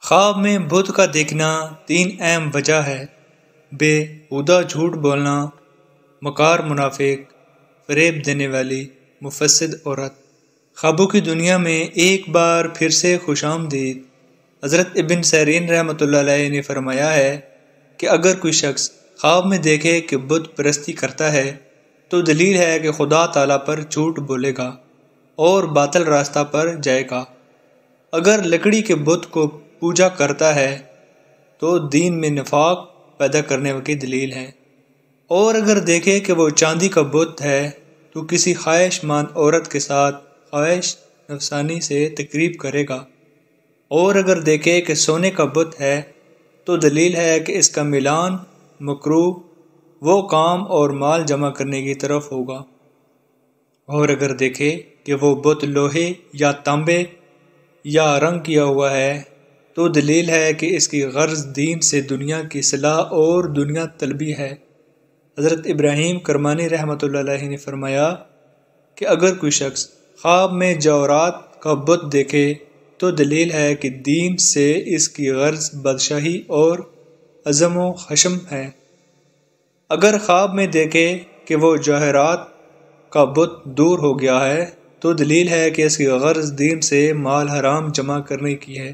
خواب میں بت کا دیکھنا 3 اہم وجہ ہے: بے ہودہ جھوٹ بولنا، مکار منافق، فریب دینے والی مفسد عورت۔ خوابوں کی دنیا میں ایک بار پھر سے خوش آمدید۔ حضرت ابن سیرین رحمۃ اللہ علیہ نے فرمایا ہے کہ اگر کوئی شخص خواب میں دیکھے کہ بت پرستی کرتا ہے تو دلیل ہے کہ خدا تعالیٰ پر جھوٹ بولے گا اور باطل راستہ پر جائے گا۔ اگر لکڑی کے بت کو پوجا کرتا ہے تو دین میں نفاق پیدا کرنے کی دلیل ہے، اور اگر دیکھے کہ وہ چاندی کا بت ہے تو کسی خواہش مند عورت کے ساتھ خواہش نفسانی سے تقریب کرے گا، اور اگر دیکھے کہ سونے کا بت ہے تو دلیل ہے کہ اس کا میلان مکروہ وہ کام اور مال جمع کرنے کی طرف ہوگا، اور اگر دیکھے کہ وہ بت لوہے یا تانبے یا رنگ کیا ہوا ہے تو دلیل ہے کہ اس کی غرض دین سے دنیا کی اصلاح اور دنیا طلبی ہے۔ حضرت ابراہیم کرمانی رحمۃ اللہ علیہ نے فرمایا کہ اگر کوئی شخص خواب میں جوہرات کا بت دیکھے تو دلیل ہے کہ دین سے اس کی غرض بادشاہی اور عزم و خشم ہے۔ اگر خواب میں دیکھے کہ وہ جوہرات کا بت دور ہو گیا ہے تو دلیل ہے کہ اس کی غرض دین سے مال حرام جمع کرنے کی ہے،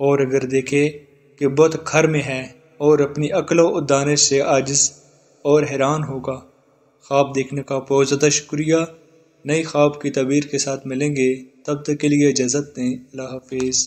اور اگر دیکھے کہ بت گھر میں ہے اور اپنی عقل و دانش سے عاجز اور حیران ہوگا۔ خواب دیکھنے کا بہت زیادہ شکریہ۔ نئی خواب کی تعبیر کے ساتھ ملیں گے، تب تک کے لیے اجازت دیں۔ اللہ حافظ۔